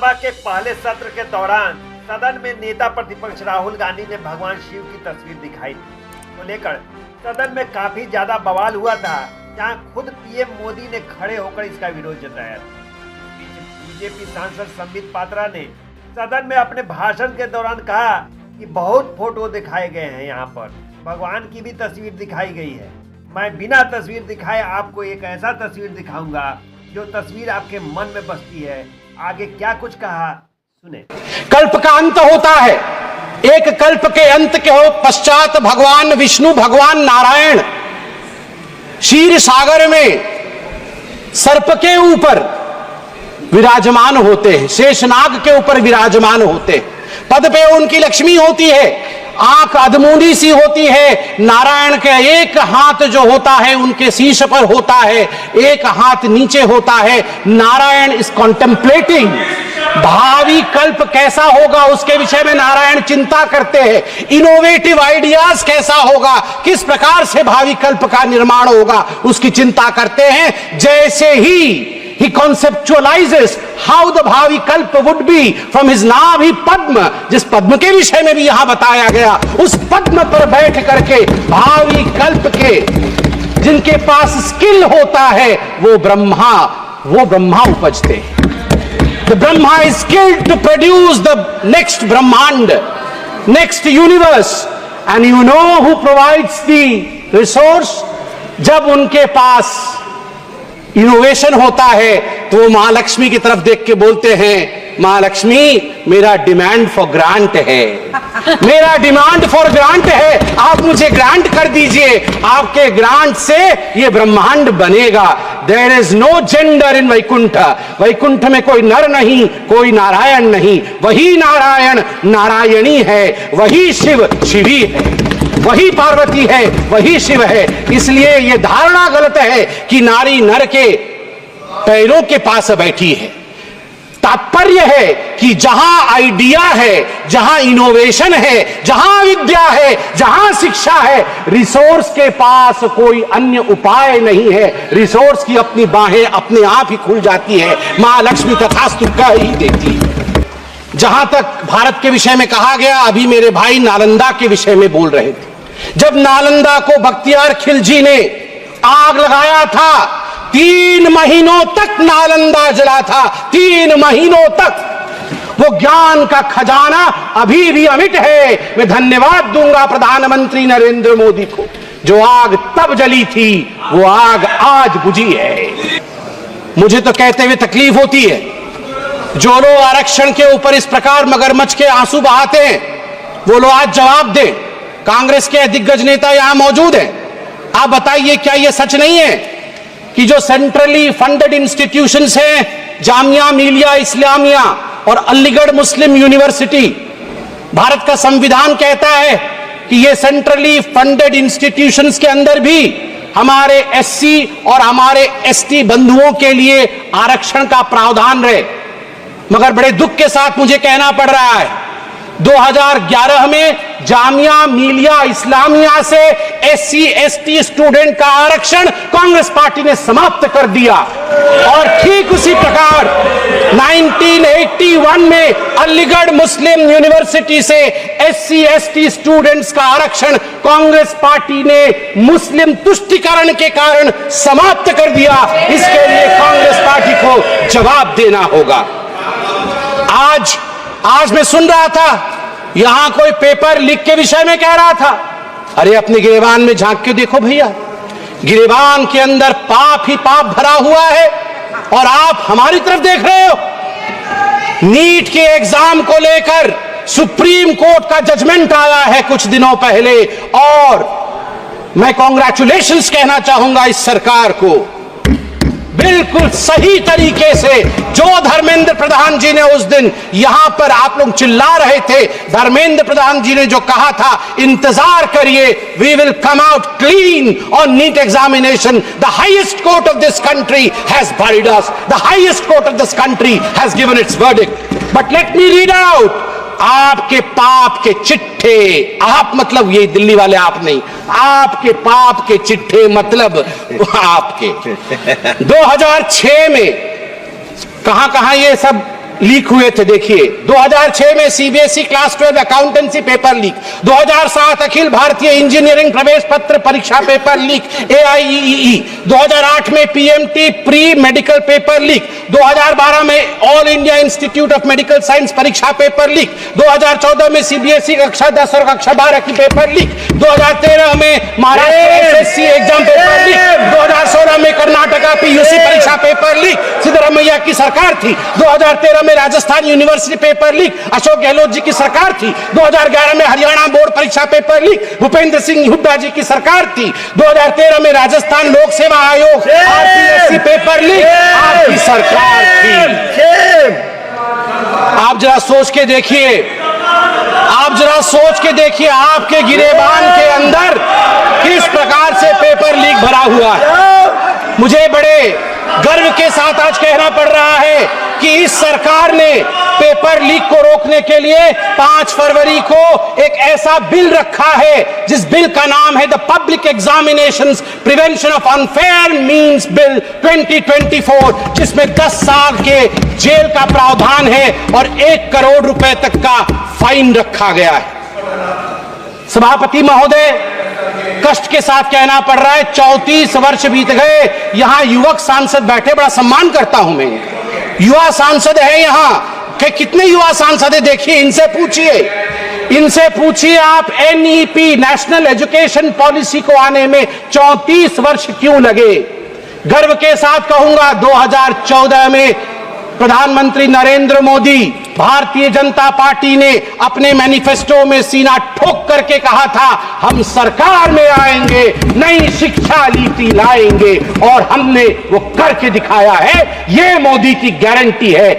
लोकसभा के पहले सत्र के दौरान सदन में नेता प्रतिपक्ष राहुल गांधी ने भगवान शिव की तस्वीर दिखाई थी को लेकर सदन में काफी ज्यादा बवाल हुआ था, जहां खुद पीएम मोदी ने खड़े होकर इसका विरोध जताया था। बीजेपी सांसद संबित पात्रा ने सदन में अपने भाषण के दौरान कहा कि बहुत फोटो दिखाए गए हैं, यहाँ पर भगवान की भी तस्वीर दिखाई गई है। मैं बिना तस्वीर दिखाए आपको एक ऐसा तस्वीर दिखाऊंगा जो तस्वीर आपके मन में बसती है। आगे क्या कुछ कहा सुने। कल्प का अंत होता है, एक कल्प के अंत के हो पश्चात भगवान विष्णु भगवान नारायण क्षीर सागर में सर्प के ऊपर विराजमान होते हैं, शेषनाग के ऊपर विराजमान होते हैं। पद पे उनकी लक्ष्मी होती है, आंख अधमूंदी सी होती है। नारायण का एक हाथ जो होता है उनके शीश पर होता है, एक हाथ नीचे होता है। नारायण इज कॉन्टेम्पलेटिंग, भावी कल्प कैसा होगा उसके विषय में नारायण चिंता करते हैं। इनोवेटिव आइडियाज कैसा होगा, किस प्रकार से भावी कल्प का निर्माण होगा उसकी चिंता करते हैं। जैसे ही he conceptualizes how the भावी कल्प would be from his नाभि पद्म, जिस पद्म के विषय में भी यहां बताया गया, उस पद्म पर बैठ करके भावी कल्प के जिनके पास स्किल होता है वो ब्रह्मा उपजते हैं। The Brahma is skilled to produce the next Brahmand, next universe, and you know who provides the resource? जब उनके पास इनोवेशन होता है तो वो मां लक्ष्मी की तरफ देख के बोलते हैं, मां लक्ष्मी मेरा डिमांड फॉर ग्रांट है, मेरा डिमांड फॉर ग्रांट है, आप मुझे ग्रांट कर दीजिए, आपके ग्रांट से ये ब्रह्मांड बनेगा। There is no gender in Vaikuntha, Vaikuntha में कोई नर नहीं, कोई नारायण नहीं, वही नारायण नारायणी है, वही शिव शिवी है, वही पार्वती है, वही शिव है। इसलिए यह धारणा गलत है कि नारी नर के पैरों के पास बैठी है। तात्पर्य है कि जहां आइडिया है, जहां इनोवेशन है, जहां विद्या है, जहां शिक्षा है, रिसोर्स के पास कोई अन्य उपाय नहीं है। रिसोर्स की अपनी बाहें अपने आप ही खुल जाती है, मां लक्ष्मी तथास्तु कह ही देती है। जहां तक भारत के विषय में कहा गया, अभी मेरे भाई नालंदा के विषय में बोल रहे थे। जब नालंदा को बख्तियार खिलजी ने आग लगाया था, 3 महीनों तक नालंदा जला था, 3 महीनों तक। वो ज्ञान का खजाना अभी भी अमिट है। मैं धन्यवाद दूंगा प्रधानमंत्री नरेंद्र मोदी को, जो आग तब जली थी वो आग आज बुझी है। मुझे तो कहते हुए तकलीफ होती है, जो लोग आरक्षण के ऊपर इस प्रकार मगरमच्छ के आंसू बहाते हैं, वो लोग आज जवाब दें। कांग्रेस के दिग्गज नेता यहां मौजूद हैं, आप बताइए क्या यह सच नहीं है कि जो सेंट्रली फंडेड इंस्टीट्यूशंस हैं, जामिया मिलिया इस्लामिया और अलीगढ़ मुस्लिम यूनिवर्सिटी, भारत का संविधान कहता है कि ये सेंट्रली फंडेड इंस्टीट्यूशंस के अंदर भी हमारे एससी और हमारे एसटी बंधुओं के लिए आरक्षण का प्रावधान रहे। मगर बड़े दुख के साथ मुझे कहना पड़ रहा है, 2011 में जामिया मिलिया इस्लामिया से एससी एसटी स्टूडेंट का आरक्षण कांग्रेस पार्टी ने समाप्त कर दिया। और ठीक उसी प्रकार 1981 में अलीगढ़ मुस्लिम यूनिवर्सिटी से एससी एसटी स्टूडेंट्स का आरक्षण कांग्रेस पार्टी ने मुस्लिम तुष्टीकरण के कारण समाप्त कर दिया। इसके लिए कांग्रेस पार्टी को जवाब देना होगा। आज मैं सुन रहा था, यहां कोई पेपर लीक के विषय में कह रहा था, अरे अपने गिरेबान में झांक के देखो भैया, गिरेबान के अंदर पाप ही पाप भरा हुआ है और आप हमारी तरफ देख रहे हो। नीट के एग्जाम को लेकर सुप्रीम कोर्ट का जजमेंट आया है कुछ दिनों पहले, और मैं कांग्रेचुलेशंस कहना चाहूंगा इस सरकार को। बिल्कुल सही तरीके से जो धर्मेंद्र प्रधान जी ने उस दिन यहां पर, आप लोग चिल्ला रहे थे, धर्मेंद्र प्रधान जी ने जो कहा था, इंतजार करिए, we will come out clean on NEET examination. The highest court of this country has buried us, the highest court of this country has given its verdict. But let me read out, आपके पाप के चिट्ठे, आप मतलब ये दिल्ली वाले आप नहीं, आपके पाप के चिट्ठे मतलब आपके 2006 में कहां कहां ये सब लीक हुए थे। देखिए 2006 में CBSE class 12 accountancy paper leak, 2007 Akhil Bharatiya engineering प्रवेश पत्र परीक्षा पेपर लीक AIEEE, 2008 में PMT pre medical paper leak, 2012 में all India institute of medical science परीक्षा पेपर लीक, 2014 में सीबीएसई कक्षा 10 और कक्षा 12 की पेपर लीक, 2013 में Maharashtra SSC exam paper leak, 2016 में कर्नाटका पीयूसी परीक्षा पेपर लीक, सिद्धरामैया की सरकार थी। 2013 में Rajasthan university paper leak, Ashok Gehlot ji की सरकार थी। 2011 में हरियाणा बोर्ड परीक्षा पेपर लीक, भूपेंद्र सिंह हुड्डा जी की सरकार थी। 2013 में राजस्थान लोक सेवा आयोग RPSC पेपर लीक, आपकी सरकार थी। आप जरा सोच के देखिए, आप जरा सोच के देखिए आपके गिरेबान के अंदर किस प्रकार से पेपर लीक भरा हुआ है। मुझे बड़े गर्व के साथ आज कहना पड़ रहा है कि इस सरकार ने पेपर लीक को रोकने के लिए 5 फरवरी को एक ऐसा बिल रखा है जिस बिल का नाम है the public examinations prevention of unfair means bill 2024, जिसमें 10 साल के जेल का प्रावधान है और 1 करोड़ रुपए तक का फाइन रखा गया है। सभापति महोदय, कष्ट के साथ कहना पड़ रहा है 34 वर्ष बीत गए, यहां युवक सांसद बैठे, बड़ा सम्मान करता हूं मैं, युवा सांसद है यहां कि कितने युवा सांसद है, देखिए इनसे पूछिए आप NEP नेशनल एजुकेशन पॉलिसी को आने में 34 वर्ष क्यों लगे। गर्व के साथ कहूंगा 2014 में प्रधानमंत्री नरेंद्र मोदी, भारतीय जनता पार्टी ने अपने मैनिफेस्टो में सीना ठोक करके कहा था हम सरकार में आएंगे, नई शिक्षा नीति लाएंगे, और हमने वो करके दिखाया है। ये मोदी की गारंटी है।